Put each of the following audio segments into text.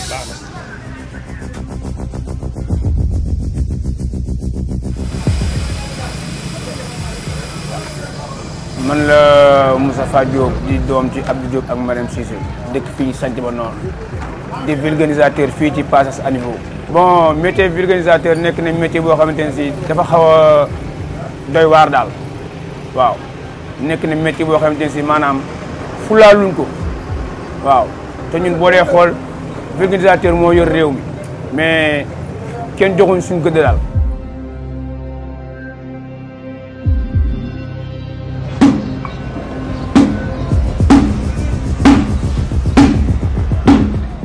man la Moustapha Diop di doom ci Abdou Diop ak Marème Cissé dëkk fii Santhiaba Nord di vulgarisateur fii ci passage à niveau. bon métier vulgarisateur nekk na métier boo xamante ne si dafa xaw a doy waar daal waaw nekk na métier boo xamante ne si maanaam fulaaluñ ko waaw te ñun boo dee xool vulgarisateur moo yor réew mi mais kenn joxuñ suñu gëdd daal.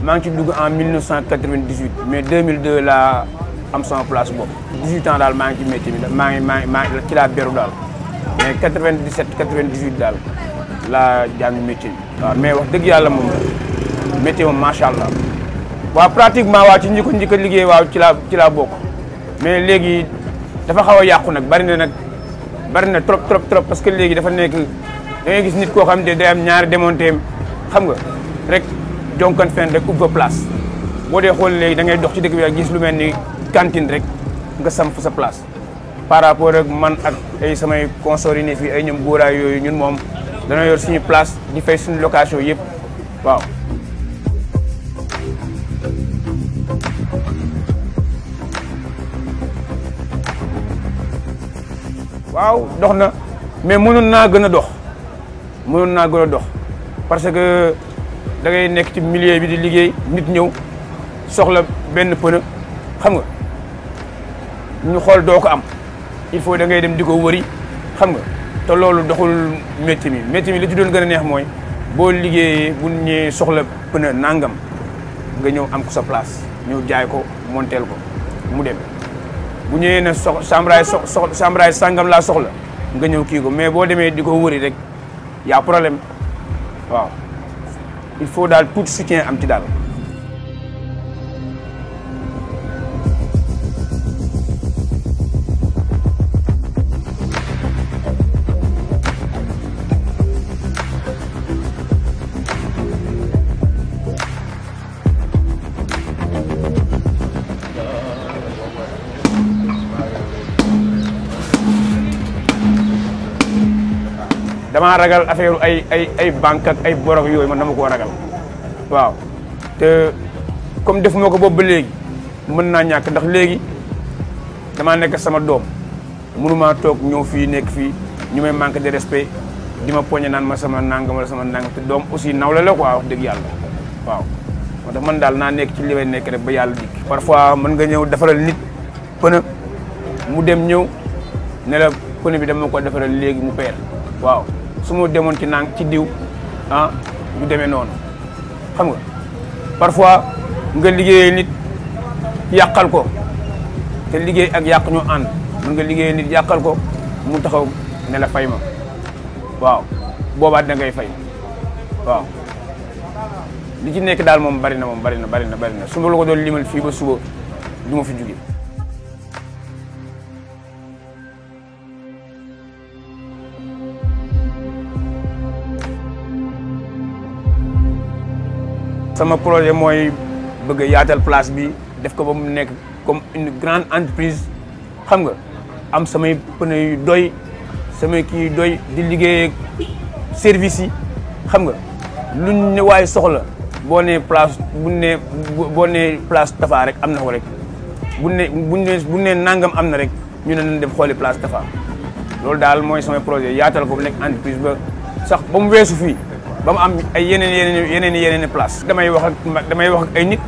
maa ngi ci dugg en 1998 mais 2002 laa am sama place bopp 18 ans daal maa ngi ci métier bi maa ngi ci laa beru daal mais 97 98 daal laa jàng métier bi. waaw mais wax dëgg yàlla moom métier moom macha allah waaw pratiquement waaw ci njëkk a liggéey waaw ci laa bokk mais léegi dafa xaw a yàqu nag bari na trop parce que léegi dafa nekk da ngay gis nit koo xam ne day am ñaari démonté xam nga rek. jonkan fen rek ubba place boo dee xool léegi da ngay dox ci dëkk bi ak gis lu mel ni cantine rek nga samp sa place par rapport ak man ak ay samay consorts yi ne fii ay ñoom góoraay yooyu ñun moom dana yor suñu place di fay suñu location yëpp waaw. waaw dox na mais mënoon naa gën a dox parce que. da ngay nekk ci milieu bi di liggéey nit ñëw soxla benn pneu xam nga ñu xool doo ko am il faut da ngay dem di ko wëri xam nga te loolu doxul métier mi li ci doon gën a neex mooy boo liggéeyee bu ñëwee soxla pneu nangam nga ñëw am ko sa place ñëw jaay ko monteel ko mu dem bu ñëwee ne chambrage sangam laa soxla nga ñëw kii ko mais boo demee di ko wëri rek y'a problème waaw. il faut daal tout soutien am ci daal. damaa ragal affaire ay banque ak ay borog yooyu man dama koo ragal waaw te comme defuma ko boobu ba léegi mën naa ñàkk ndax léegi damaa nekk sama doom mënuma toog ñëw fii nekk fii ñu may manque de respect di ma poñe naan ma sama nangam wala sama nangam te doom aussi nawle la quoi wax dëgg yàlla waaw. moo tax man daal naa nekk ci li may nekk rek ba yàlla dikk. parfois mën nga ñëw defaral nit pneu mu dem ñëw ne la pneu bi dama ko defaral léegi mu peer waaw. su ma demoon ci diw du demee noonu xam nga parfois nga liggéeyee nit yàqal ko te liggéey ak yàq ñoo ànd mën nga liggéeyee nit yàqal ko mu taxaw ne la fay ma waaw boobaa da ngay fay waaw li ci nekk daal moom bari na su ma la ko doon limal fii ba suba du ma fi jóge. sama projet mooy bëgg a yaatal place bi def ko ba mu nekk comme une grande entreprise xam nga am samay pneu yu doy samay kii yu doy di liggéey service yi xam nga luñ ne waaye soxla boo nee place boo nee place Tafa rek am na ko rek bu ne nangam am na rek ñu ne nañ dem xooli place Tafa loolu daal mooy samay projet yaatal ko bu nekk entreprise ba sax ba mu weesu fii. ba mu am ay yeneen place damay wax ak ay nit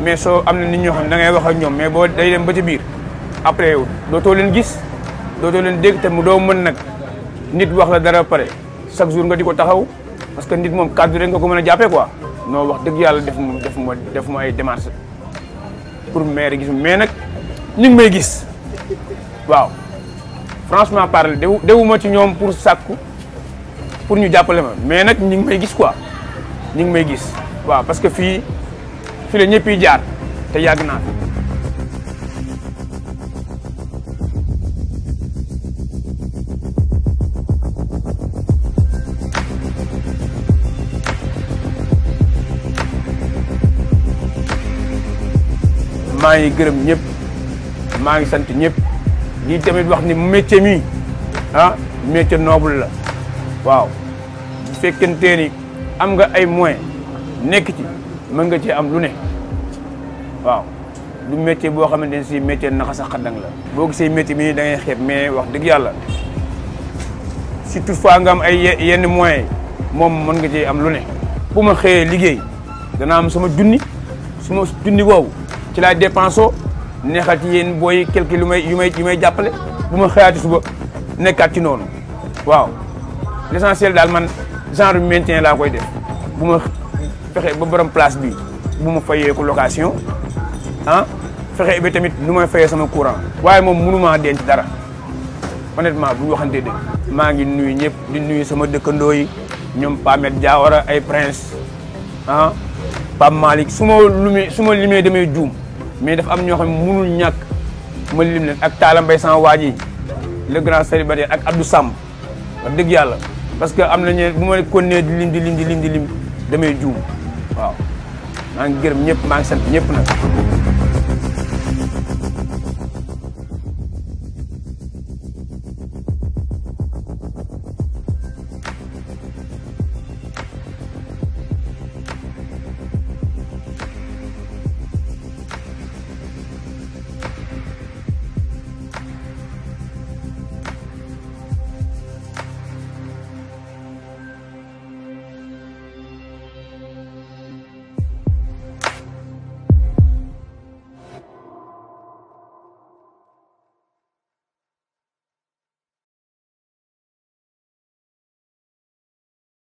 mais soo am na nit ñoo xam ne da ngay wax ak ñoom mais boo day dem ba ci biir après dootoo leen gis dootoo leen dégg te mu doo mën nag nit wax la dara pare chaque jour nga di ko taxaw parce que nit moom cadre rek nga ko mën a jàppee quoi. non wax dëgg yàlla def ma ay démarches pour maire gis mais nag ñu ngi may gis waaw franchement parler dewuma ci ñoom pour sàkku pour ñu jàppale ma mais nag ñu ngi may gis quoi ñu ngi may gis waaw parce que fii la ñëpp yi jaar te yàgg naa fi. maa ngi gërëm ñëpp maa ngi sant ñëpp lii tamit wax ni métier mi métier noble la waaw bu fekkente ni am nga ay moyens nekk ci mën nga cee am lu ne waaw du métier boo xamante ne si métier naka sa xaddang la boo gisee métier mi da ngay xeeb mais wax dëgg yàlla si toutefois nga am ay yenn moyens moom mën nga cee am lu ne bu ma xëyee liggéey dana am sama junni suma junni boobu ci laay dépensé neexal ci yéen booy quelque yu may jàppale bu ma xëyaati suba nekkaat ci noonu waaw l'essentiel daal man genre maintien laa koy def bu ma fexe ba borom place bi bu ma fayee ko location fexe bi tamit nu may fayee sama courant waaye moom mënumaa denc dara honnêtement bu ñu waxantee dëgg maa ngi nuyu ñëpp di nuyu sama dëkkandoo yi ñoom Pamet Diawara ay Prince Pape Malick su ma limee damay juum mais dafa am ñoo xam ne mënul ñàkk ma lim leen ak Talla Mbaye sama waa ji le grand célibataire ak Abdou Samb wax dëgg yàlla parce que am nañu bu ma continuer di lim damay juum waaw maa ngi gërëm ñëpp maa ngi sant ñëpp nag